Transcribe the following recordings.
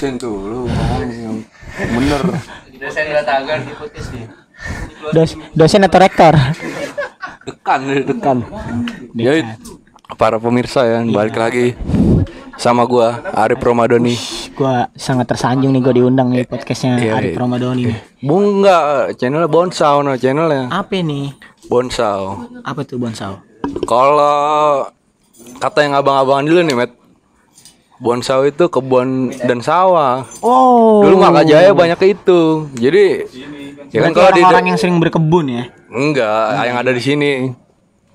dosen tuh, lu ngomong yang bener. Dosen udah tagar di podcast nih. Dosen atau rektor? Dekan. Jadi para pemirsa ya, balik lagi sama gua Arif Romadoni. Gua sangat tersanjung nih gua diundang nih podcastnya Arif Romadoni nih. Bunga, channelnya Bonsau no channelnya. Apa nih? Bonsau. Apa tuh bonsau? Kalau kata yang abang-abangan dulu nih, Met. Bonsau itu kebun dan sawah. Oh. Dulu Maka Jaya banyak itu. Jadi ya kan kalau di orang yang sering berkebun ya? enggak, yang ada di sini.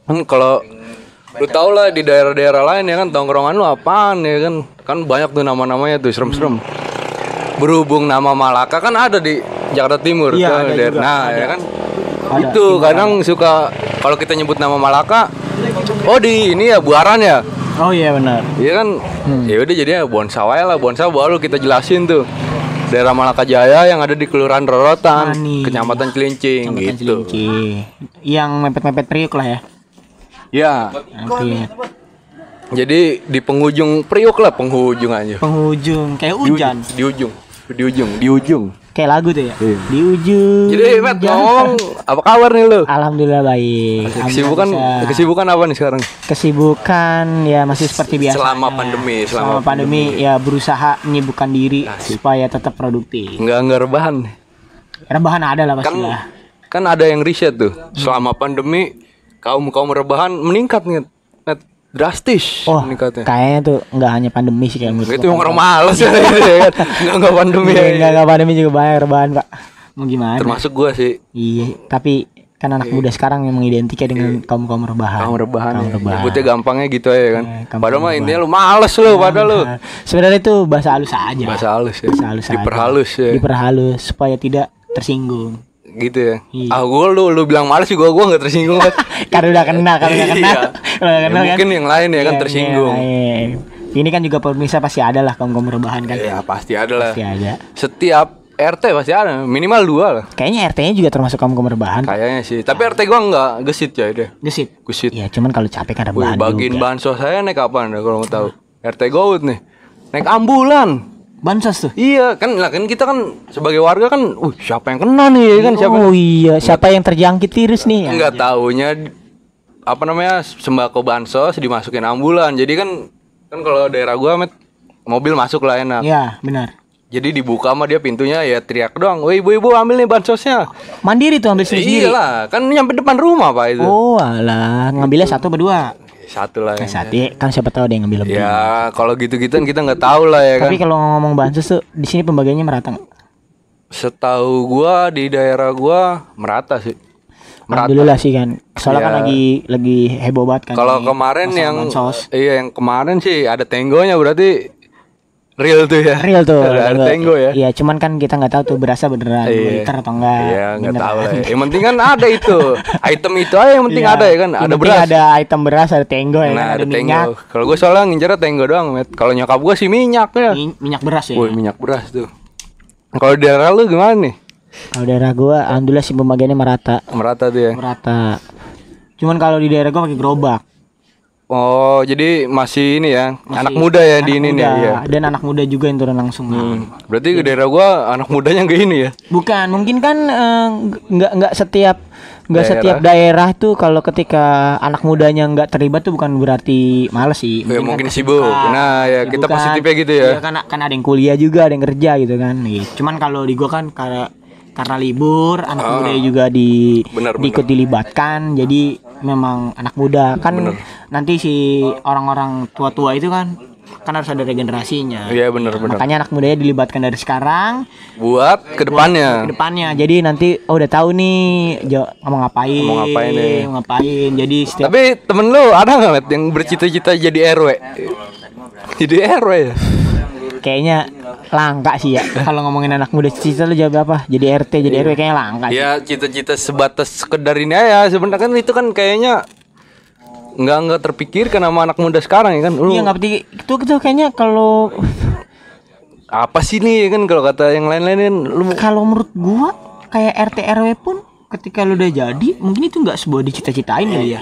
Kan kalau lu tau lah di daerah-daerah lain ya kan tongkrongan lu apaan ya kan. Kan banyak tuh nama-namanya tuh serem-serem. Berhubung nama Malaka kan ada di Jakarta Timur Iya, tuh, ada juga, nah ada. ya kan. Ada, Itu kadang suka kalau kita nyebut nama Malaka, oh di ini ya Buaran ya. Oh iya benar. Iya kan, ya udah jadinya Bonsau aja lah. Bonsau baru kita jelasin tuh daerah Malaka Jaya yang ada di Kelurahan Rorotan, Kecamatan Cilincing gitu. Cilincing. Yang mepet-mepet Priuk lah ya. Ya, Oke. jadi di penghujung Priuk lah, penghujung aja. Penghujung kayak hujan. Di ujung. Kayak lagu tuh ya. Iya. Di ujung. Jadi Matt ngomong, apa kabar nih lu? Alhamdulillah baik. Kesibukan apa nih sekarang? Kesibukan ya masih seperti biasa. Selama pandemi. Ya berusaha menyibukkan diri supaya tetap produktif. Enggak rebahan. Rebahan ada lah pasti lah. Kan ada yang riset tuh, selama pandemi kaum rebahan meningkat nih. Drastis Oh, meningkatnya. kayaknya tuh nggak hanya pandemi sih kayak menurut Itu gua. orang malas ya kan. Enggak pandemi. Nggak pandemi juga banyak rebahan pak. Mau gimana? Termasuk gua sih. Iya, tapi kan anak muda sekarang yang mengidentiknya dengan kaum rebahan. Kaum rebahan. Kaum rebahan. Nyebutnya gampangnya gitu aja kan. kaum Padahal mah rebahan. intinya lu males lu padahal lu. Sebenarnya itu bahasa halus aja. Bahasa halus ya. Bahasa halus aja. Diperhalus ya. Diperhalus supaya tidak tersinggung. Gitu ya. Iya. Gua lu bilang males juga gua enggak tersinggung kan. Karena udah kenal, Iya. Udah kenal Ya, mungkin yang lain ya kan Iya, tersinggung. iya. Ini kan juga pemirsa pasti ada lah kaum rebahan kan. Ya pasti ada lah. Pasti ada. Setiap RT pasti ada, minimal 2 lah. Kayaknya RT-nya juga termasuk kaum rebahan. Kayaknya sih. Tapi RT gua enggak gesit ya deh. Gesit. Gesit. Ya cuman kalau capek kan Wih, rebahan bagiin juga. bansos saya naik kapan dah kalau mau tahu. RT Gout nih. Naik ambulan. Bansos tuh. Iya, kan kita kan sebagai warga kan, siapa yang kena nih ya kan siapa? Oh iya, siapa yang terjangkit virus nih? Enggak taunya apa namanya sembako bansos dimasukin ambulan. Jadi kan kalau daerah gua Met, mobil masuk lah enak. Iya, benar. Jadi dibuka sama dia pintunya ya teriak doang. Woi ibu-ibu ambil nih bansosnya. Mandiri tuh ambil sendiri. Iyalah, kan nyampe depan rumah Pak itu. Oh alah, ngambilnya satu berdua. Satu lah. Satu kan siapa tahu ada yang ngambil lebih. Ya, kalau gitu-gituan kita nggak tahu lah ya kan. Tapi kalau ngomong bansos tuh di sini pembagiannya merata nggak? Setahu gua di daerah gua merata sih. Merata. Alhamdulillah sih kan. Soalnya kan Ya. lagi heboh banget kan. Kalau ini kemarin masalah yang bansos. yang kemarin sih ada tenggonya berarti real tuh ya. Real tuh. Ada tenggo ya. Iya, cuman kan kita nggak tahu tuh berasa beneran 2 liter atau enggak. Iya, nggak Beneran. tahu lah. Ya. Yang penting kan ada itu. Item itu aja yang penting Iya. ada ya kan. Yang Ada penting beras. ada item beras, ada tenggo ya, Nah, kan? ada Ada tenggo. minyak. Kalau gue soalnya ngincernya tenggo doang, Met. Kalau nyokap gue sih minyak ya. Minyak beras ya. Wih, minyak beras tuh. Kalau di daerah lu gimana nih? Kalau daerah gua alhamdulillah sih pembagiannya merata. Merata tuh ya. Merata. Cuman kalau di daerah gua pakai gerobak. Oh, jadi masih ini ya. Masih Anak muda ya di anak ini nih muda. ya. Dan anak muda juga yang turun langsung. Berarti ke daerah gua anak mudanya enggak ini ya. Bukan, mungkin kan nggak setiap daerah tuh kalau ketika anak mudanya nggak terlibat tuh bukan berarti males sih. Ya, mungkin kan sibuk. Nah, ya kita kesibukan. positifnya gitu ya. Iya, kan ada yang kuliah juga, ada yang kerja gitu kan. Gitu. Cuman kalau di gua kan karena libur, anak muda juga Bener. diikut dilibatkan. Jadi memang anak muda kan nanti si orang-orang tua-tua itu kan harus ada regenerasinya. Iya, benar. Makanya anak mudanya dilibatkan dari sekarang Buat kedepannya. Jadi nanti udah tahu nih mau ngapain nih. mau ngapain. Jadi setiap Tapi temen lu ada nggak Met, yang bercita-cita jadi RW? Jadi RW ya? kayaknya langka sih ya. Kalau ngomongin anak muda cita lu jawab apa? Jadi RT, jadi RW kayaknya langka sih. Ya cita-cita sebatas sekedar ini aja. Sebenarnya kan itu kan kayaknya nggak terpikirkan sama anak muda sekarang ya kan. Lu Iya nggak penting itu kayaknya kalau apa sih nih kan kalau kata yang lain-lain kan lu menurut gua kayak RT RW pun ketika lu udah jadi mungkin itu nggak sebuah dicita-citain kali ya.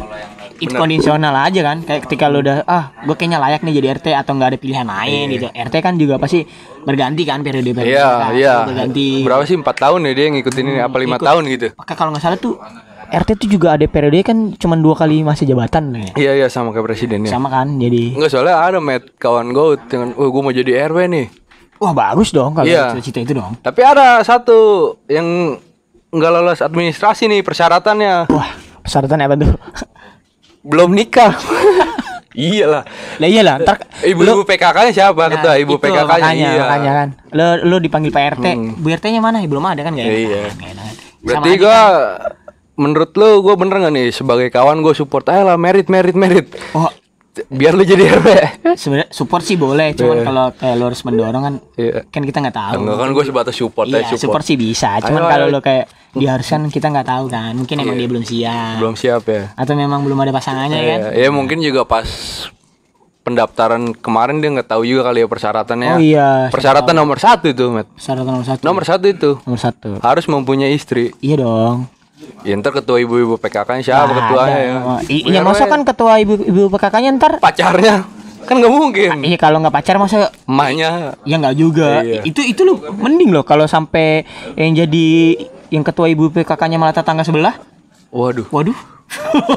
Itu kondisional aja kan. Kayak ketika lu udah gue kayaknya layak nih jadi RT atau nggak ada pilihan lain gitu. RT kan juga pasti berganti kan periode Iya, iya. berganti. Berapa sih 4 tahun ya dia ngikutin ini apa 5 tahun gitu? Maka kalau nggak salah tuh RT tuh juga ada periode kan cuma 2 kali masa jabatan ya. Iya iya sama kayak presiden ya. Sama kan jadi. Enggak soalnya ada kawan gue dengan gue mau jadi RW nih. Wah bagus dong kalau Iya. cita-cita itu dong. Tapi ada satu yang nggak lolos administrasi nih persyaratannya. Wah persyaratan apa tuh? Belum nikah. Iyalah. Lah iyalah ntar Ibu-ibu PKK-nya siapa? Ketua ibu itu, PKK-nya. Iya. makanya kan. Lo dipanggil Pak RT. Bu RT-nya mana? Belum ada kan enggak? Iya. Sama Berarti aja gue kan. menurut lu gue bener gak nih sebagai kawan gue support aja lah merit. Oh, Biar lu jadi RW. sebenarnya support sih boleh, cuman kalau kayak lo harus mendorong kan Iya. kan kita nggak tahu. Enggak kan gue sebatas support Iya, aja support sih bisa. Cuman Ayo, kalau ayo. lo kayak diharuskan kita nggak tahu kan. Mungkin emang dia belum siap. Belum siap ya. Atau memang belum ada pasangannya kan. Ya mungkin juga pas pendaftaran kemarin dia nggak tahu juga kali ya persyaratannya. Oh iya. Persyaratan nomor 1 itu, Met. Syarat nomor 1. Nomor 1 itu Nomor 1. harus mempunyai istri. Iya dong. Ya ntar ketua ibu-ibu PKK-nya siapa Nggak ketuanya ada. ya? Iya masa kan ketua ibu PKK-nya ntar. Pacarnya kan nggak mungkin. Iya kalau nggak pacar masa Emaknya ya nggak juga. Iya. Itu lo mending loh kalau sampai yang jadi yang ketua ibu PKK-nya malah tetangga sebelah. waduh, Waduh.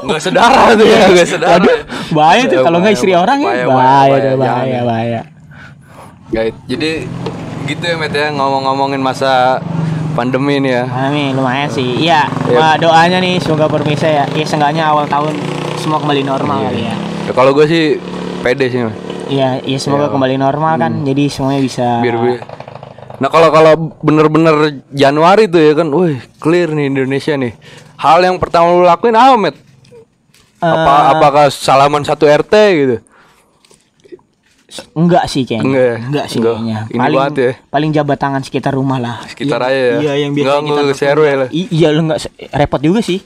nggak sedara tuh ya, nggak sedara. Waduh, bahaya tuh kalau nggak istri orang ya. Bahaya tuh, jangan. bahaya. Guys, jadi gitu ya Met ya ngomong-ngomongin masa pandemi ini ya. Amin, lumayan sih. Iya, Iya. wah, doanya nih semoga permisa ya. Ya seenggaknya awal tahun semua kembali normal kali ya. Ya, kalau gue sih pede sih Mas. Iya, ya semoga kembali normal kan. Jadi semuanya bisa. Biar. Nah kalau bener-bener Januari tuh ya kan, wih clear nih Indonesia nih. Hal yang pertama lu lakuin apa Met? Apakah salaman satu RT gitu? Enggak sih kayaknya. Enggak ya? Enggak sih Enggak. kayaknya. Ini Paling banget ya? paling jabat tangan sekitar rumah lah. Sekitar Iya, aja ya? Iya, yang biasa Enggak kita nge RW lah. Iya, lu enggak repot juga sih.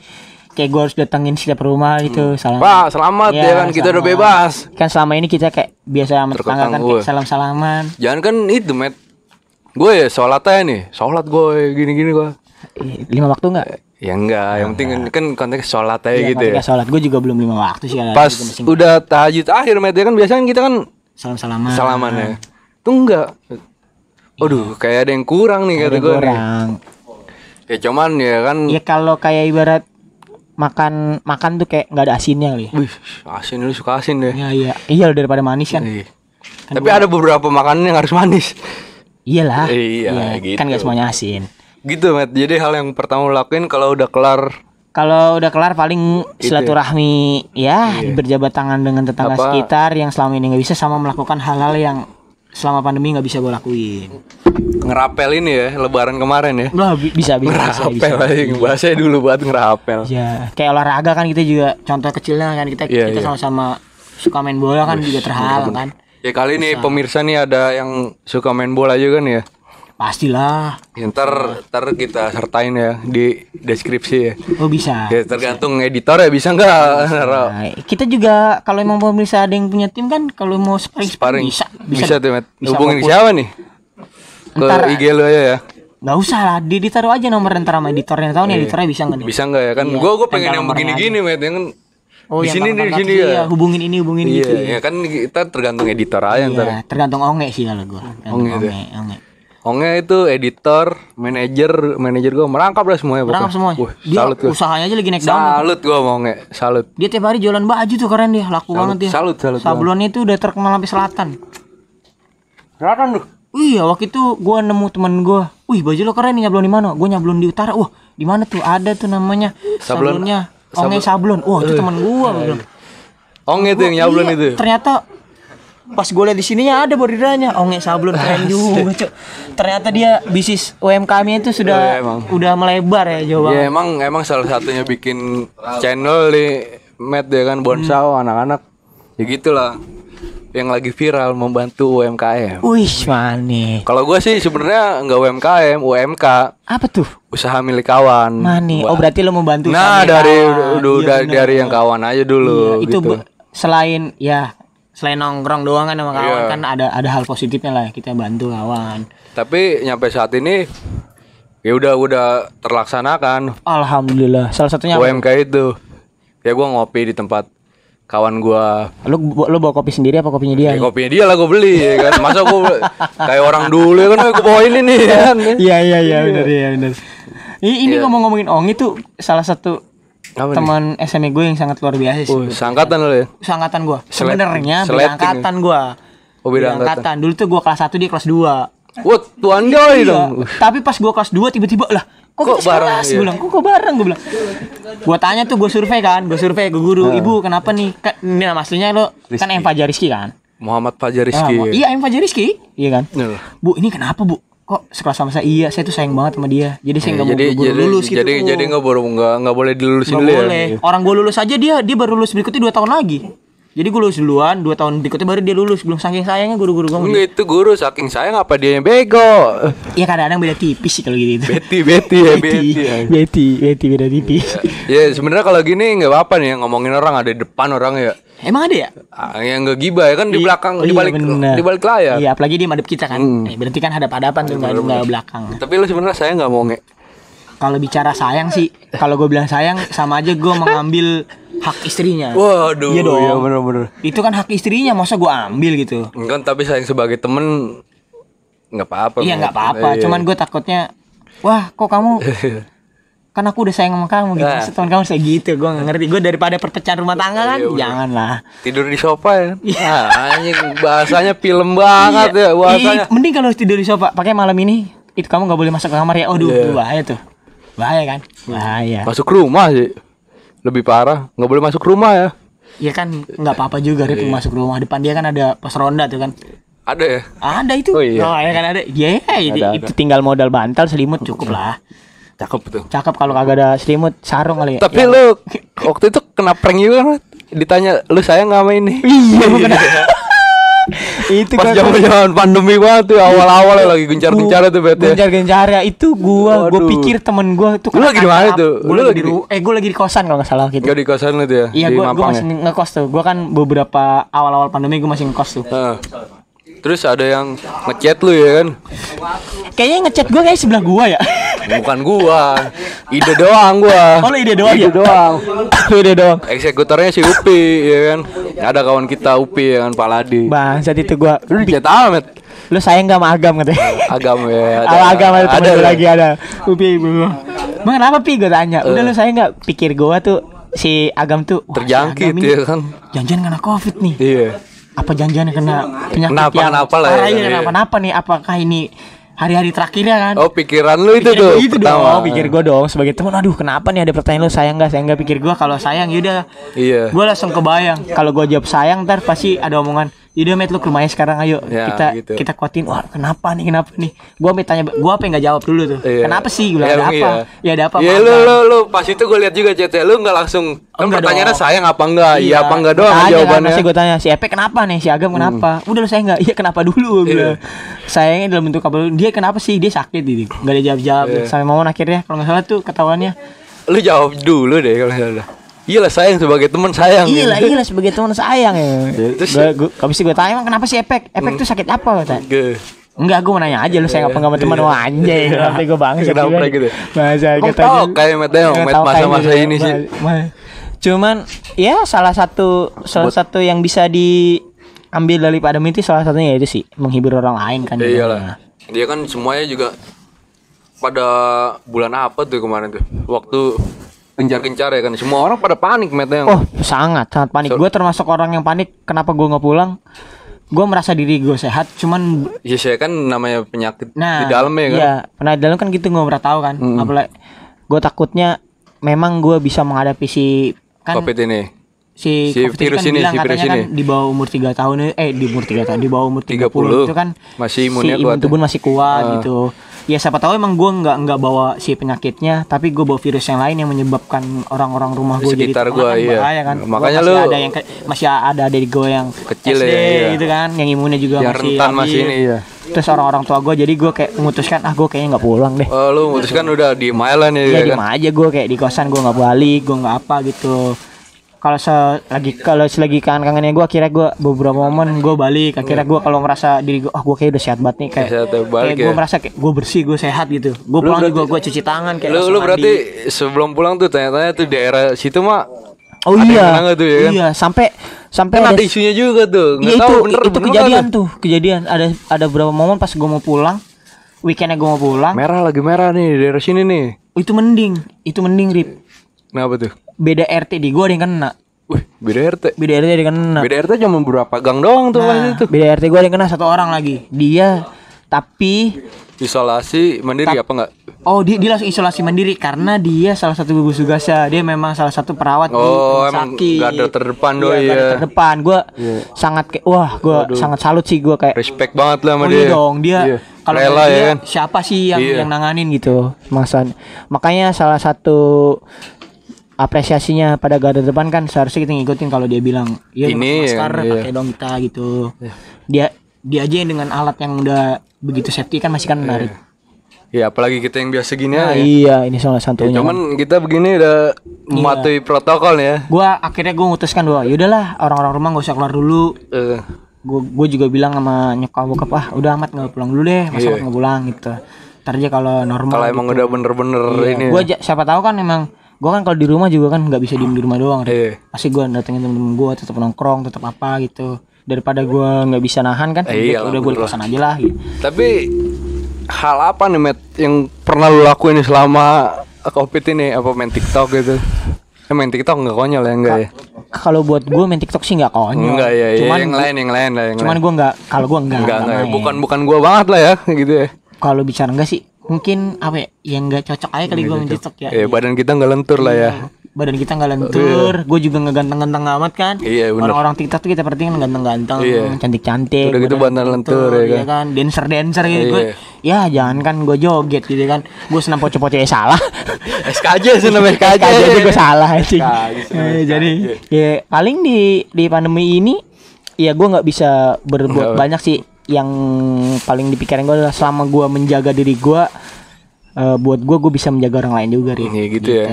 Kayak gue harus datengin setiap rumah gitu, salam. Pak selamat Iya, ya kan kita udah selamat. bebas. Kan selama ini kita kayak biasa sama tetangga kan Terkekang, kayak wah. salam-salaman. Jangan kan itu Met. Gue ya sholat aja nih. Sholat gue gini-gini gue. 5 waktu enggak? Ya enggak, yang penting kan konteks sholat aja Iya, gitu ya. ketika sholat gue juga belum 5 waktu sih kadang-kadang Pas juga masih udah tahajud akhir Met ya kan biasanya kita kan salam-salaman. salamannya. Tuh enggak. Waduh, kayak ada yang kurang nih kata Ada gue nih. kurang. Ya cuman ya kan. Ya kalau kayak ibarat makan tuh kayak nggak ada asinnya kali. Wih, asin lu suka asin deh. Ya iya. Iya daripada manis kan. Iya. Tapi ada beberapa makanan yang harus manis. Iyalah. Iya, gitu. Kan nggak semuanya asin. Gitu, Met. Jadi hal yang pertama lu lakuin kalau udah kelar Kalau udah kelar paling silaturahmi ya Iya. berjabat tangan dengan tetangga Apa? sekitar yang selama ini nggak bisa sama melakukan hal-hal yang selama pandemi nggak bisa gue lakuin. ngerapel ini ya, lebaran kemarin ya. Wah bisa bisa. Ngerapel aja, bahasanya dulu buat ngerapel. Ya kayak olahraga kan kita juga contoh kecilnya kan kita Iya, kita iya. sama-sama suka main bola kan juga terhalang kan. Ya kali ini pemirsa nih ada yang suka main bola juga nih ya. Pastilah. Ya, ntar kita sertain ya di deskripsi ya. Oh bisa. Ya tergantung editor ya bisa nggak? Nah, kita juga kalau emang pemirsa ada yang punya tim kan kalau mau sparring Bisa tuh, Met. bisa Hubungin fokus. siapa nih? Ke Ntar- IG lu aja ya. Nggak usah lah, ditaruh aja nomor ntar sama editornya tahu nih editornya bisa nggak nih? Bisa nggak ya kan? Iya, Gue pengen tempel yang nomornya begini-gini, Met. Yang kan Oh, di yang sini nih, di tanggal sini kartu, ya. iya, hubungin ini hubungin Iya, gitu. ya kan kita tergantung editor aja ntar. Iya, tergantung onge sih kalau gua. Tergantung Onge tuh. onge. Onge itu editor, manajer gue merangkap lah semuanya. Merangkap semua. Wah, Dia salut gue. usahanya aja lagi naik daun. Salut gue mau Onge, salut. Dia tiap hari jualan baju tuh keren dia, laku banget dia. salut Sablonnya itu udah terkenal sampai selatan. Selatan tuh. Iya, waktu itu gua nemu temen gua. Wih, baju lo keren nih, nyablon di mana? Gua nyablon di utara. Wah, di mana tuh? Ada tuh namanya Sablon- sablonnya. Onge sablon. Wah, itu temen gua bilang. Onge tuh yang nyablon Iya, itu. Ternyata pas gue liat di sininya ada bordiranya Onge sablon keren juga Cuk. Ternyata dia bisnis UMKM-nya itu Oh, iya, sudah emang. udah melebar ya jauh Ya banget. emang salah satunya bikin channel di Matt ya kan bonsau anak-anak. Ya gitulah. Yang lagi viral membantu UMKM. Wih, mane. Kalau gue sih sebenarnya nggak UMKM, UMK, Apa tuh? usaha milik kawan. Mane. Oh, berarti lo membantu Nah, usaha dari kawan. udah Iya, bener. dari yang kawan aja dulu Iya, itu gitu. selain nongkrong doang kan sama kawan Iya. kan ada hal positifnya lah kita bantu kawan. Tapi nyampe saat ini ya udah terlaksanakan Alhamdulillah. Salah satunya apa? UMK itu. Ya gua ngopi di tempat kawan gua. Lu bawa kopi sendiri apa kopinya dia? Ya, kopinya dia lah gua beli ya kan. Masa gua kayak orang dulu ya kan gua bawa ini nih ya kan. Iya benar. Ini ngomong-ngomongin Ong itu salah satu Apa teman SMA gue yang sangat luar biasa sih. Seangkatan lo ya? Seangkatan gue. Sebenarnya beda Seleting. angkatan gue. Oh, beda angkatan. Dulu tuh gue kelas 1 dia kelas 2. Wah, tuan joy dong. Tapi pas gue kelas 2 tiba-tiba lah kok bareng? Gue bilang, kok bareng? Gue bilang. Gue tanya tuh, gue survei ke guru. Ibu kenapa nih? Ini nama aslinya lo kan M. Fajar Rizky kan? Muhammad Fajar Rizky. Iya M. Fajar Rizky. Iya kan? Iya. Bu ini kenapa bu? Kok sekelas sama saya? Iya saya tuh sayang banget sama dia. Jadi saya nggak mau lulus gitu. Jadi nggak boleh dilulusin Nggak dulu boleh. ya. Orang gue lulus aja dia baru lulus berikutnya 2 tahun lagi. Jadi gue lulus duluan, 2 tahun berikutnya baru dia lulus. Belum saking sayangnya guru-guru gue. Enggak, itu guru saking sayang apa dia yang bego. Iya kadang-kadang beda tipis sih kalau gitu. Betty beda tipis. Ya sebenarnya kalau gini nggak apa-apa nih ngomongin orang ada di depan orang ya. Emang ada ya? Yang nggak gibah ya kan di belakang Oh, di balik layar. Iya, apalagi dia madep kita kan. Berarti kan hadap-hadapan tuh enggak belakang. Tapi lu sebenarnya saya nggak mau Kalau bicara sayang sih, kalau gue bilang sayang sama aja gue mengambil hak istrinya. Waduh, iya dong. Iya bener-bener. Itu kan hak istrinya, masa gue ambil gitu. Kan tapi sayang sebagai temen nggak apa-apa. Iya nggak apa-apa. Iya. Cuman gue takutnya, wah kok kamu kan aku udah sayang sama kamu gitu. Setahun kamu kayak gitu, gue nggak ngerti. Gue daripada perpecahan rumah tangga kan, janganlah. Tidur di sofa ya. Anjing bahasanya film banget ya bahasanya. Mending kalau tidur di sofa, pakai malam ini itu kamu nggak boleh masuk ke kamar ya. Bahaya tuh. Bahaya kan? Bahaya. Masuk rumah sih. Lebih parah, nggak boleh masuk rumah ya. Iya kan nggak apa-apa juga Rip masuk rumah. Depan dia kan ada pos ronda tuh kan. Ada ya? Ada itu. Oh iya. Ya kan ada. Iya, itu tinggal modal bantal selimut cukup lah. Cakep tuh. Cakep kalau kagak ada selimut sarung kali ya. Tapi lu waktu itu kena prank juga kan? Ditanya lu sayang nggak sama ini? Iya, bukan. Itu pas kan zaman pandemi banget tuh awal-awal lagi gencar-gencar tuh bete. Gencar-gencar itu gua pikir temen gua tuh lu lagi di mana tuh? Gua lagi gua lagi di kosan kalau nggak salah gitu. Gak di kosan lu tuh ya? Iya, gua masih ngekos tuh. Gua kan beberapa awal-awal pandemi gua masih ngekos tuh. Terus ada yang ngechat lu ya kan? Kayaknya ngechat gua kayak sebelah gua ya. Bukan gua. Ide doang gua. Oh, ide doang ya? Ide doang. Eksekutornya si Upi ya kan. Ada kawan kita Upi ya kan Paladi. Bangsat itu gua. Lu chat amat. Lu sayang gak sama Agam katanya? Agam ya. Agam ada temen gue lagi ada. Upi bang kenapa Pi gue tanya. Udah lu sayang gak? Pikir gua tuh si Agam tuh terjangkit si ya kan. Jangan kena Covid nih. Iya. Apa jangan kena penyakit Kenapa lah ya. Iya kenapa nih? Apakah ini hari-hari terakhirnya kan? Oh pikiran lu itu tuh. Itu dong. Pikir gue dong sebagai teman. Aduh kenapa nih ada pertanyaan lu sayang gak? Pikir gue kalau sayang yaudah. Iya. Gue langsung kebayang. Kalau gue jawab sayang ntar pasti ada omongan. Yaudah Met lu ke rumahnya sekarang ayo ya, kita gitu. kuatin. Wah kenapa nih? Gue tanya gue apa yang gak jawab dulu tuh. Iya. Kenapa sih? Gue ada apa? Ya ada apa? Iya lu pas itu gue lihat juga chatnya lu nggak langsung. Kan pertanyaannya sayang apa enggak? Iya apa enggak doang jawabannya. Kan, gue tanya si Epe kenapa nih? Si Agam kenapa? Udah lu sayang nggak? Iya kenapa dulu? Iya. Sayangnya dalam bentuk kabel. Dia kenapa sih? Dia sakit gitu. Gak ada jawab-jawab. Sampai momen akhirnya kalau nggak salah tuh ketahuannya. Lu jawab dulu deh kalau salah. Iyalah sayang sebagai teman sayang. Iyalah sebagai teman sayang ya. Terus habis itu gue tanya emang kenapa sih Epek tuh sakit apa kata? Enggak, gue mau nanya aja lu sayang apa enggak sama teman. Wah anjay, nanti gue bangsa gitu. Masa kita tahu kayak masa-masa ini sih. Cuman ya salah satu yang bisa diambil dari pandemi itu salah satunya itu sih menghibur orang lain kan. Iyalah. Dia kan semuanya juga pada bulan apa tuh kemarin tuh? Waktu gencar-gencar ya kan semua orang pada panik metnya. Oh sangat panik. Gue termasuk orang yang panik. Kenapa gue nggak pulang? Gue merasa diri gue sehat, cuman ya saya kan namanya penyakit di dalamnya kan. Iya, pernah di dalam kan gitu gue pernah tahu kan. Apalagi gue takutnya memang gue bisa menghadapi si kan COVID ini. Si virus kan ini, bilang si virus katanya ini. kan di bawah umur 3 tahun di umur 3 tahun, di bawah umur 30 itu kan masih imunnya kuat. Tubuh masih kuat gitu. Ya siapa tahu emang gue nggak bawa si penyakitnya, tapi gue bawa virus yang lain yang menyebabkan orang-orang rumah gue jadi sekitar gue bahaya kan. Makanya masih lu ada yang masih ada adik gue yang kecil SD ya, gitu kan, yang imunnya juga yang masih rentan masih ini ya. Terus orang-orang tua gue jadi gue kayak memutuskan gue kayaknya nggak pulang deh. Oh lu memutuskan udah di Mailan ya, diem aja gue kayak di kosan gue nggak balik, gue nggak apa gitu. Kalau selagi kangen-kangennya gue akhirnya gue beberapa momen gue balik akhirnya gue kalau merasa diri gue gue kayak udah sehat banget nih kayak gue merasa kayak gue bersih gue sehat gitu gue pulang juga gue cuci tangan kayak lu berarti sebelum pulang tuh tanya-tanya tuh daerah situ mah Oh Ada yang iya. kena nggak tuh, ya kan? Iya, sampai Kan ada isunya juga tuh. Nggak Iya, tahu itu bener kejadian nggak tuh, kejadian. Ada beberapa momen pas gue mau pulang, weekendnya gue mau pulang. Merah lagi merah nih di daerah sini nih. Itu mending Rip. Kenapa tuh? Beda RT di gue ada yang kena. Wih, beda RT. Beda RT ada yang kena. Beda RT cuma berapa gang doang tuh pas itu. Beda RT gue ada yang kena satu orang lagi. Dia tapi Isolasi mandiri apa enggak? dia langsung isolasi mandiri karena dia salah satu gugus tugasnya. Dia memang salah satu perawat di Oh, rumah emang sakit. garda terdepan doi Iya, garda ya. terdepan. Gue sangat gue sangat salut sih gue kayak. Respect banget lah sama Oh dia. iya dong, dia Iya. kalau Rela dari ya dia kan. siapa sih yang Iya. nanganin gitu. Makanya salah satu apresiasinya pada garda depan kan seharusnya kita ngikutin kalau dia bilang ya Ini, masker iya. pakai dong kita gitu. Dia aja yang dengan alat yang udah begitu safety kan masih kan menarik. Ya apalagi kita yang biasa gini Nah, ya. iya, ini salah Ya, satunya. cuman kita begini udah mematuhi protokol ya. Akhirnya gue ngutuskan yaudahlah orang-orang rumah gak usah keluar dulu. Gue juga bilang sama nyokap bokap udah amat nggak pulang dulu deh, masa nggak pulang gitu. Ntar aja kalau normal. Kalau emang gitu. udah bener-bener ini. Gue siapa tahu kan emang gue kan kalau di rumah juga kan nggak bisa diem di rumah doang. Iya. Pasti gue datengin temen-temen gue, tetap nongkrong, tetap apa gitu. Daripada gue nggak bisa nahan kan, Iya, udah gue di kosan aja lah. Gitu. Tapi hal apa nih Matt yang pernah lu lakuin nih selama COVID ini? Apa main TikTok gitu? Main TikTok nggak konyol ya enggak ya? Kalau buat gue main TikTok sih nggak konyol. Enggak ya, Cuman yang lain lah yang cuman lain. gue nggak, kalau gue nggak Enggak ya. main. Bukan gua banget lah ya gitu ya. Kalau bicara enggak sih, mungkin apa ya, yang nggak cocok aja kali gue main TikTok ya. Ya badan kita nggak lentur lah ya. Badan kita nggak lentur, gue juga nggak ganteng-ganteng amat kan. Iya, bener. Orang-orang TikTok tuh kita perhatiin ganteng-ganteng, Iya. cantik-cantik. Udah gitu badan lentur, ya iya kan. Dancer gitu. Iya. Ya jangan kan gue joget gitu kan. Gue senam poco-poco ya salah. SKJ sih namanya SKJ. Aja gue salah sih. SKJ. Jadi ya paling di pandemi ini ya gue nggak bisa berbuat banyak sih. Yang paling dipikirin gue adalah selama gue menjaga diri gue. Buat gue bisa menjaga orang lain juga Rin. Iya gitu ya.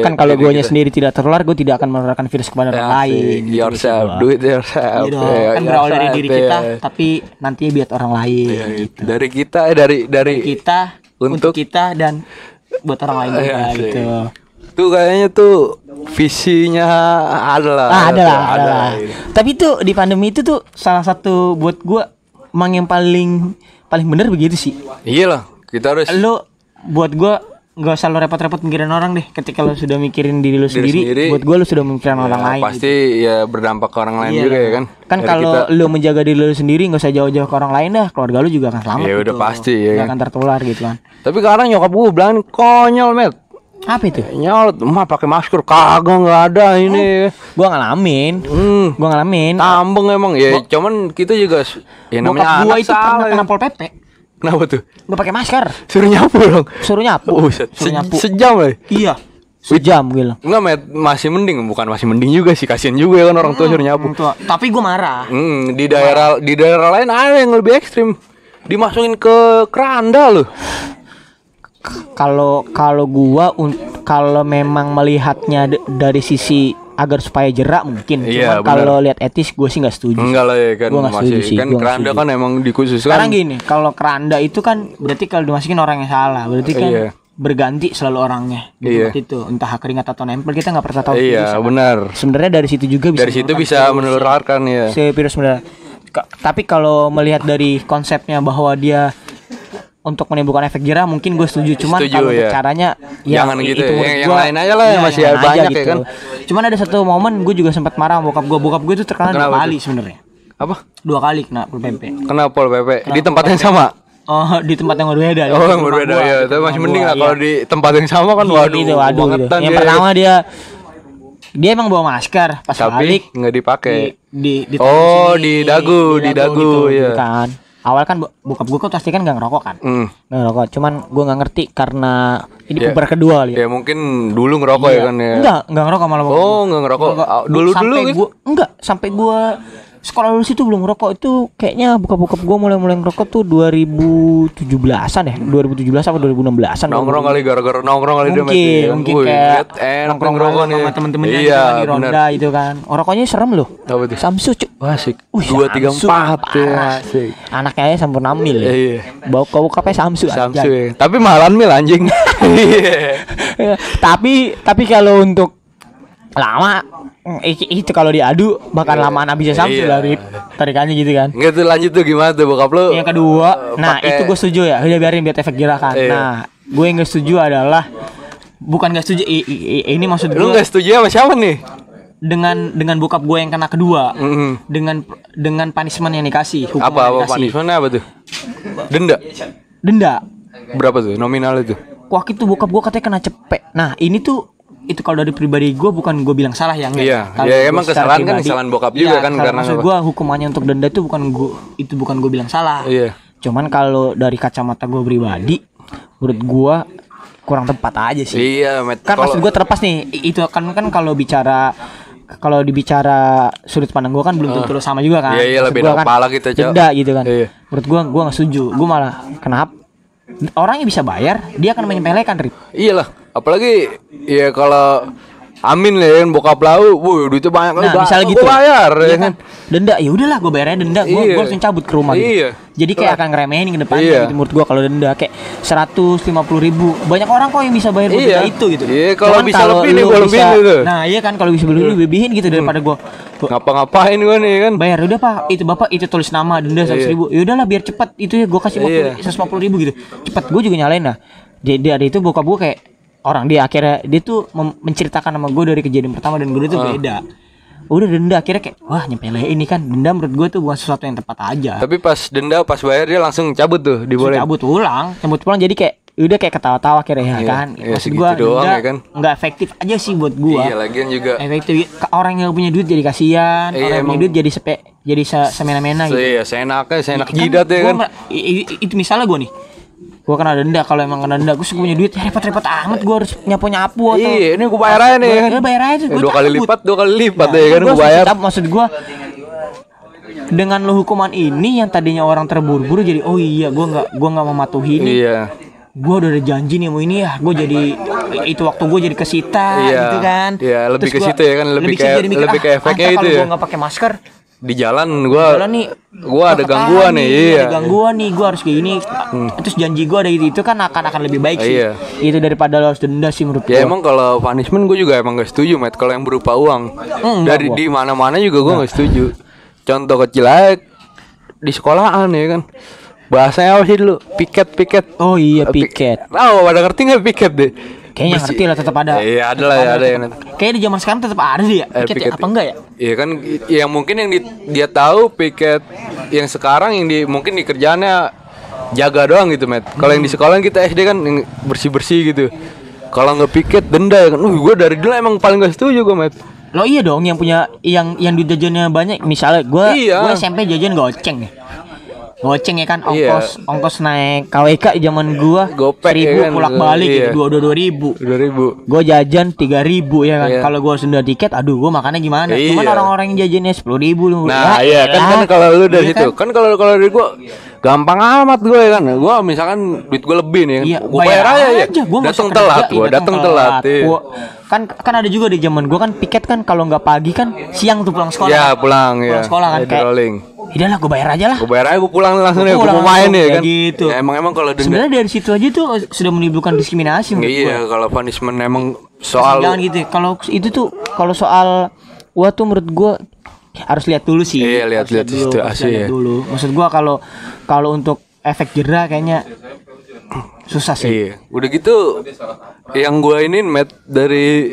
Kan kalau gue sendiri tidak tertular, gue tidak akan menularkan virus kepada orang lain. Yourself, do it yourself. Iya dong, kan berawal dari diri kita, tapi nanti biar orang lain. Gitu. Dari kita dari Kita untuk kita dan buat orang lain juga Iya, sih. gitu. Tuh kayaknya tuh visinya adalah. Adalah. Tapi tuh di pandemi itu tuh salah satu buat gue emang yang paling benar begitu sih. Iyalah, kita harus Lo buat gue nggak usah lo repot-repot mikirin orang deh. Ketika lo sudah mikirin diri lo sendiri, buat gue lo sudah mikirin orang lain. pasti ya berdampak ke orang lain Iya juga lah. ya kan. Kan Dari kalau kita- lo menjaga diri lo sendiri nggak usah jauh-jauh ke orang lain dah, keluarga lo juga akan selamat. Ya udah pasti, ya Nggak kan. akan tertular gitu kan. Tapi sekarang nyokap gue bilang konyol met. Apa itu? Nyolot, mah pakai masker kagak nggak ada ini. Gua ngalamin. Gua ngalamin. Tambeng emang ya, cuman kita juga ya Bokap namanya gua anak itu pernah salah. kena Pol PP. Kenapa tuh? Gak pakai masker. Suruh nyapu dong. Suruh nyapu. Suruh nyapu. Sejam lah. Iya. Sejam gue bilang. Enggak, Met, masih mending juga sih, kasihan juga ya kan orang tua suruh nyapu. Tapi gue marah. Di daerah lain ada yang lebih ekstrim. Dimasukin ke keranda loh. Kalau gua kalau memang melihatnya dari sisi agar supaya jerak mungkin. Iya, Cuman kalau lihat etis gue sih nggak setuju. Enggak lah ya kan, Gua nggak masih setuju sih, kan gua nggak keranda setuju. kan emang dikhususkan. Sekarang gini, kalau keranda itu kan berarti kalau dimasukin orang yang salah, berarti kan Iya. berganti selalu orangnya di Iya. tempat itu, entah keringat atau nempel, kita nggak pernah tahu. Iya, virus. benar. Sebenarnya dari situ juga bisa Dari situ bisa menularkan ya. si virus sebenarnya. Tapi kalau melihat dari konsepnya bahwa dia untuk menimbulkan efek jerah, mungkin gue setuju. Cuman Setuju, kalau untuk ya. caranya Jangan gitu, itu menurut yang gua, lain aja lah, iya, masih yang lain banyak aja ya kan. Cuman ada satu momen gue juga sempat marah sama bokap gue. Bokap gue itu terkenal Kenapa 2 kali tuh? sebenarnya. Apa? 2 kali kena Pol PP. Kenapa Pol PP? Di tempat yang sama? Oh, di tempat yang berbeda. Oh, yang berbeda ya. Tapi masih mending lah kalau di tempat yang sama kan. Waduh, Waduh, bangetan Yang dia. pertama dia emang bawa masker pas balik Tapi nggak dipakai. di Oh, sini, di dagu gitu, ya. kan. Awal kan bokap gue kan pasti kan gak ngerokok kan. Nggak ngerokok. Cuman gue nggak ngerti karena ini Ya. puber kedua kali ya. Ya mungkin dulu ngerokok ya kan ya. Enggak ngerokok malah bokap Oh, gua. nggak ngerokok. Ngerokok. Dulu Sampai gitu. gua, enggak, sampai gua sekolah lulus itu belum ngerokok. Itu kayaknya bokap gua mulai ngerokok tuh 2017-an ya. 2017 apa 2016-an. Nongkrong kali gara-gara nongkrong kali dia Mungkin kayak enak nongkrong ngerokok nih. sama temen-temennya Iya, gitu kan, di benar. ronda itu kan. Rokoknya serem loh. Apa tuh? Samsu cuk. Wah, asik. Wih, 2 3 Samsu, 4 ya. parah. Asik. Anaknya aja sampurna mil ya. Iya. Bawa bokapnya Samsu. Samsu anjay. ya. Tapi mahalan mil anjing. Iya. Ya, tapi kalau untuk lama. Itu kalau diadu bakal lamaan habisnya Samsul Iya. dari tarikannya gitu kan. Enggak tuh lanjut tuh gimana tuh bokap lu? Yang kedua, nah pakai- itu gue setuju ya, udah biarin biar efek gerakan. Iya. Nah, gue yang gak setuju adalah bukan gak setuju, ini maksud Lu gue enggak setuju sama siapa nih? dengan bokap gue yang kena kedua, Mm-mm. dengan punishment yang dikasih, hukuman Apa yang dikasih. punishmentnya apa tuh? Denda. Denda. Berapa tuh nominal itu? Waktu itu bokap gue katanya kena cepet. Nah, ini tuh itu kalau dari pribadi gue bukan gue bilang salah ya enggak. Iya, Kalau ya gue emang secara kesalahan kan pribadi, kesalahan bokap juga kan, salah. karena maksud apa? gue hukumannya untuk denda itu bukan gue bilang salah. Iya. Cuman kalau dari kacamata gue pribadi, menurut gue kurang tepat aja sih. Iya, Met. Kan maksud gue terlepas nih, itu kan kalau dibicara sudut pandang gue kan belum tentu sama juga kan. Iya, iya, Maksud lebih gua ada kepala kita, Cok. denda gitu kan. Iya. Menurut gue nggak setuju. Gue malah kenapa orangnya bisa bayar, dia akan menyepelekan, Rip. Iyalah, apalagi ya kalau Amin lah kan bokap lau, wuh duitnya banyak kali. Nah, misalnya gitu. Gua bayar Iya ya kan. Denda, ya udahlah gue bayarnya denda, gue Iya. langsung cabut ke rumah gitu. Iya. Jadi kayak akan ngeremehin ke depannya Iya. gitu menurut gue kalau denda kayak 150.000. Banyak orang kok yang bisa bayar buat Iya. denda itu gitu. Iya, kalau Cuman bisa lebih nih, lu gua lebihin gitu. Nah, iya kan kalau bisa lebihin gitu daripada gue Ngapa-ngapain gua nih kan? bayar udah Pak, itu Bapak itu tulis nama denda 100.000. Ya udahlah biar cepat itu ya gue kasih Iya. 150.000 gitu. Cepat gue juga nyalain lah. Jadi ada itu bokap gue kayak orang dia akhirnya dia tuh menceritakan sama gue dari kejadian pertama dan gue itu beda. Udah denda akhirnya kayak wah nyepele ini kan denda menurut gue tuh bukan sesuatu yang tepat aja. Tapi pas denda pas bayar dia langsung cabut tuh, dibolehin. Cabut pulang jadi kayak udah kayak ketawa-tawa akhirnya ya Iya, kan. iya, Maksud segitu gue doang ya kan. nggak efektif aja sih buat gue. Iya, lagian juga. Efektif orang yang punya duit jadi kasihan, Iya, orang yang punya emang. duit jadi semena-mena gitu. Iya, seenaknya, seenak jidat ya kan. Itu misalnya gue nih, gue kena denda, kalau emang kena denda gue punya duit ya repot-repot amat gue harus nyapu atau Iya, ini gua bayar aja nih kan. ya bayar aja gue Dua kali lipat ya kan gue gua bayar. maksud gue dengan lo hukuman ini yang tadinya orang terburu-buru jadi oh iya gue nggak mematuhi ini, Iya. gue udah ada janji nih mau ini ya gue jadi itu waktu gue jadi kesita Iya. gitu kan. Iya, lebih Terus ke gua situ ya kan, lebih ke situ kayak- jadi mikir, lebih ke efeknya ntar itu kalau ya. gue nggak pakai masker Di jalan gua nih ada gangguan nih, iya. ada gangguan nih gue harus kayak gini. Terus janji gue ada itu kan akan lebih baik sih. Iya. Itu daripada lo harus denda sih menurut Ya gue. emang kalau punishment gue juga emang gak setuju, Matt. Kalau yang berupa uang dari gua. di mana-mana juga gue gak setuju. Contoh kecil aja di sekolahan ya kan. Bahasanya apa sih dulu? Piket. Oh iya piket. Tahu pada ngerti nggak piket deh? Kayaknya ngerti lah tetap ada. Iya ada lah ya, ada yang Kayaknya di zaman sekarang tetap ada sih ya. Piket, ya? Apa enggak ya? Iya kan, yang mungkin yang dia tahu piket yang sekarang yang mungkin di kerjaannya jaga doang gitu, Matt. Kalau yang di sekolah kita SD kan yang bersih gitu. Kalau nggak piket denda ya kan. Gue dari dulu emang paling gak setuju gue, Matt. Lo iya dong yang punya yang duit jajannya banyak. Misalnya gue Iya. SMP jajan goceng ya. Goceng ya kan Iya. ongkos naik KWK zaman gua Gopek 1.000 ya kan, pulang balik iya. gitu 2.000. 2.000. Gue jajan 3.000 ya kan. Iya. Kalau gue senda tiket, aduh gue makannya gimana? Cuman Iya. orang-orang yang jajannya 10.000 lu. Nah, iya kan, elah. kalau lu dari Iya situ kan kalau dari gua gampang amat gue ya kan. Gua misalkan duit gue lebih nih, Iya, gua bayar aja ya. Gua nggak Datang usah telat, kerja, gua iya, datang telat. Iya. Kan ada juga di zaman gua kan piket kan kalau nggak pagi kan siang tuh pulang sekolah. Ya kan. pulang ya. Pulang sekolah kan Jadi kayak. rolling. Udahlah gue bayar aja lah. Gue bayar aja, gue pulang langsung deh, gue Pulang mau main langsung, ya kayak kan. gitu. Ya, emang kalau denda. Sebenarnya dari situ aja tuh sudah menimbulkan diskriminasi menurut gua. Iya, kalau punishment emang soal Jangan gitu. Kalau itu tuh kalau soal gua tuh menurut gua harus lihat dulu sih. Iya, Harus lihat dulu, situasi harus lihat ya. dulu. Maksud gua kalau untuk efek jerah kayaknya susah sih. Iya, udah gitu yang gue ini Matt dari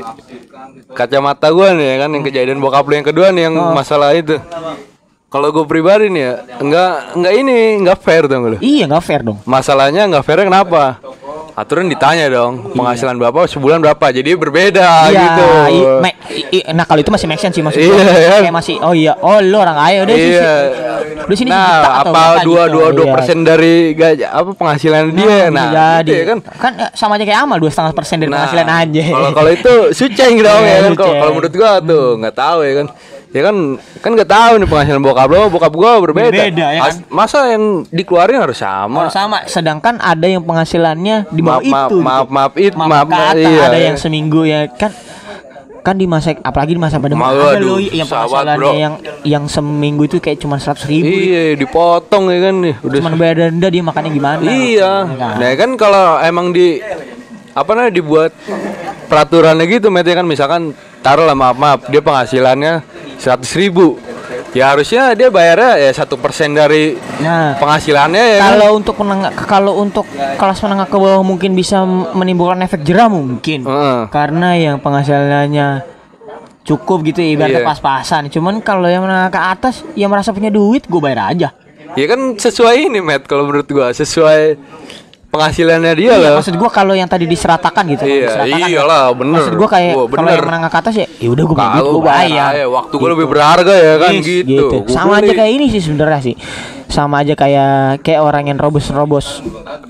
kacamata gue nih ya kan, yang kejadian bokap lu yang kedua nih yang masalah itu. Kalau gue pribadi nih ya, enggak fair dong lu. Iya nggak fair dong. Masalahnya nggak fair kenapa? Aturan ditanya dong, penghasilan bapak sebulan berapa? Jadi berbeda Iya, gitu. nah kalau itu masih make sense sih maksud Iya, gua. kan? Kayak masih oh lu orang kaya udah sih. Iya. Udah sini Nah, sejuta atau apa berapa gitu. 2% dari gaji apa penghasilan dia? Bisa Nah, jadi gitu ya kan. kan sama aja kayak amal 2,5% dari Nah, penghasilan aja. Kalau itu suceng dong Iya, ya kan. suceng. Kalau menurut gua tuh nggak tahu ya kan. Ya kan nggak tahu nih penghasilan bokap gua berbeda. Berbeda, ya kan? Masa yang dikeluarin harus sama? Kalau sama, sedangkan ada yang penghasilannya di bawah Maaf, itu. maaf, gitu. maaf, ke atas, iya. ada yang seminggu ya kan di masa apalagi di masa pandemi ada Waduh, loh yang sawat, penghasilannya bro. yang seminggu itu kayak cuma 100.000. Iya, dipotong ya kan nih. Udah Cuman bayar denda dia makannya gimana? iya. Ya kan? Nah kan kalau emang dibuat peraturannya gitu, Met, ya kan, misalkan taruh lah, maaf dia penghasilannya 100.000, ya harusnya dia bayarnya ya 1% dari penghasilannya ya. Kalau kan? Kalau untuk kelas menengah ke bawah mungkin bisa menimbulkan efek jerah mungkin, karena yang penghasilannya cukup gitu ibaratnya pas-pasan. Cuman kalau yang menengah ke atas yang merasa punya duit, gue bayar aja. Ya kan sesuai ini, Matt, kalau menurut gua sesuai penghasilannya dia lah. Maksud gua kalau yang tadi diseratakan gitu. Iyalah, bener. Maksud gua kayak kalau yang menengah ke atas ya udah gua bayar. Waktu gua lebih berharga ya kan, gitu. Sama aja kayak ini sih sebenarnya sih. Sama aja kayak orang yang robos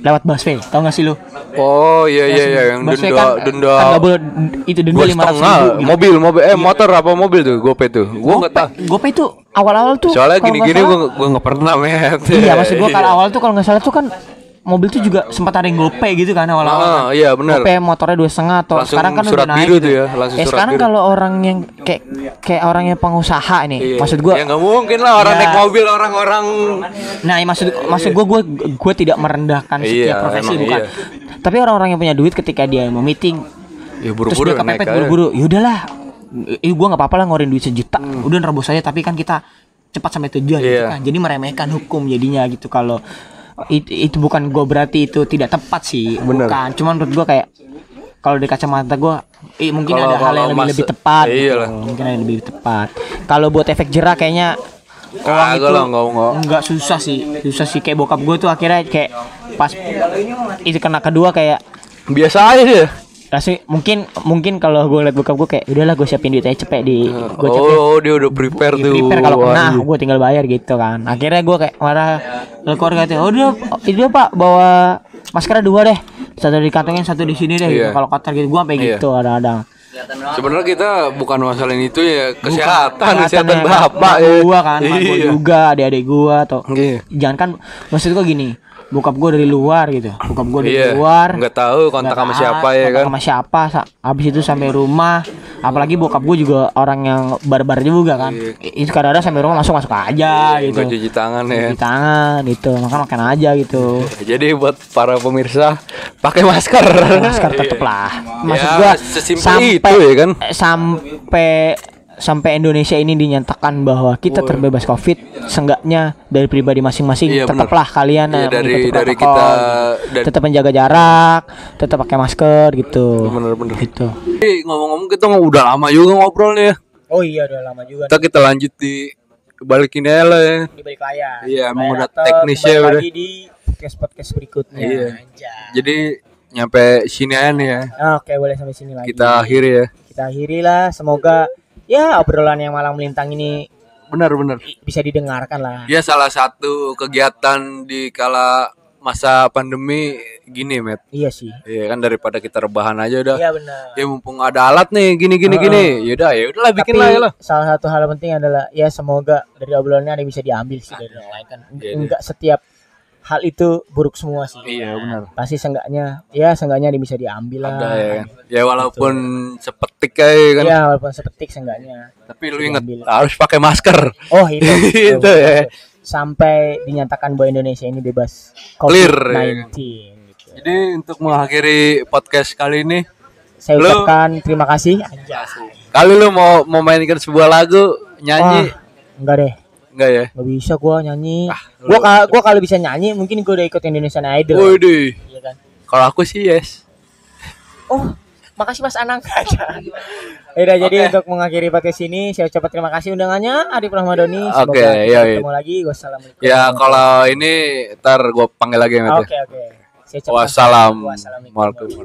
lewat busway. Tahu enggak sih lu? Oh iya yang denda kan nggak boleh itu denda 500.000 gitu. Mobil motor apa mobil tuh GoPay tuh. Gua enggak tahu. GoPay tuh awal-awal tuh soalnya gini-gini gua enggak pernah, Met. Iya, maksud gua kalau awal tuh kalau enggak salah tuh kan mobil tuh juga sempat ada yang GoPay gitu kan awal-awal. Iya benar. GoPay motornya 2,5 atau langsung sekarang kan surat udah biru naik tuh gitu. ya, langsung surat sekarang biru. Kalau orang yang kayak orang yang pengusaha nih, maksud gua ya nggak mungkin lah orang naik mobil orang-orang. Nah, maksud gua tidak merendahkan setiap profesi bukan. Tapi orang-orang yang punya duit ketika dia mau meeting, terus dia kepepet buru-buru, yaudahlah, gua nggak apa-apa lah ngeluarin duit 1 juta, udah nerobos aja. Tapi kan kita cepat sampai tujuan gitu kan. Jadi meremehkan hukum jadinya gitu. Kalau itu bukan gue berarti itu tidak tepat sih. Bener. Bukan, cuman menurut gue kayak kalau di kacamata gue mungkin ada hal yang lebih tepat gitu. Mungkin ada yang lebih tepat. Kalau buat efek jerah kayaknya orang itu nggak susah sih kayak bokap gue tuh akhirnya kayak pas itu kena kedua kayak biasa aja dia. Langsung mungkin kalau gue liat bokap gue kayak udahlah gue siapin duit aja cepet gue dia udah prepare tuh. Kalau kena gue tinggal bayar gitu kan. Akhirnya gue kayak marah keluarga tuh, udah itu Pak bawa maskernya 2 deh, 1 di kantongin 1 di sini deh gitu. Kalau kotor gitu gue sampai gitu ada. Sebenarnya kita bukan masalahin itu ya, kesehatan bapak ya. Gua kan, gua juga adik-adik gua atau jangan kan maksud gua gini. Bokap gue dari luar gitu, nggak tahu kontak sama siapa ya kan, sama siapa. Abis itu sampai rumah, apalagi bokap gue juga orang yang barbar juga kan. Itu kadang-kadang sampai rumah langsung masuk aja gitu, cuci tangan gitu, makan aja gitu. Jadi buat para pemirsa pakai masker tetep lah. Maksud ya, gue sampai itu ya kan, sampai Indonesia ini dinyatakan bahwa kita terbebas COVID, seenggaknya dari pribadi masing-masing tetaplah kalian dari kita tetap menjaga jarak, tetap pakai masker gitu. Bener gitu. Ngomong-ngomong kita udah lama juga ngobrol nih ya. Oh iya udah lama juga. Kita lanjut di balikin aja lah ya. Di balik layar. Iya, emang udah teknisnya udah. Lagi di podcast berikutnya. Iya. Jadi nyampe sini aja nih ya. Oke, boleh sampai sini lagi. Kita akhiri lah, semoga ya obrolan yang malang melintang ini benar bisa didengarkan lah. Ya salah satu kegiatan di kala masa pandemi gini, Met. Iya sih. Iya kan, daripada kita rebahan aja udah. Iya benar. Ya mumpung ada alat nih gini. Yaudahlah bikin lah. Salah satu hal penting adalah ya semoga dari obrolannya ada yang bisa diambil sih dari yang lain kan. Enggak setiap hal itu buruk semua sih. Iya benar. Pasti seenggaknya dia bisa diambil lah. Ada ya. Ya walaupun sepetik kayak kan. Iya walaupun sepetik seenggaknya. Tapi lu ingat harus pakai masker. Oh itu. Itu ya. Sampai dinyatakan bahwa Indonesia ini bebas COVID-19. Gitu. Jadi untuk mengakhiri podcast kali ini, saya ucapkan terima kasih. Kali lu mau mainkan sebuah lagu nyanyi? Enggak deh. Enggak ya? Gak bisa gua nyanyi. Gua kalau bisa nyanyi mungkin gua udah ikut Indonesian Idol. Waduh. Iya kan? Kalau aku sih yes. Oh, makasih Mas Anang. Udah jadi untuk mengakhiri podcast ini saya ucapkan terima kasih undangannya Arif Rahmadoni. Semoga kita ketemu lagi. Wassalamualaikum. Ya kalau ini ntar gua panggil lagi ya. Oke. Wassalamualaikum.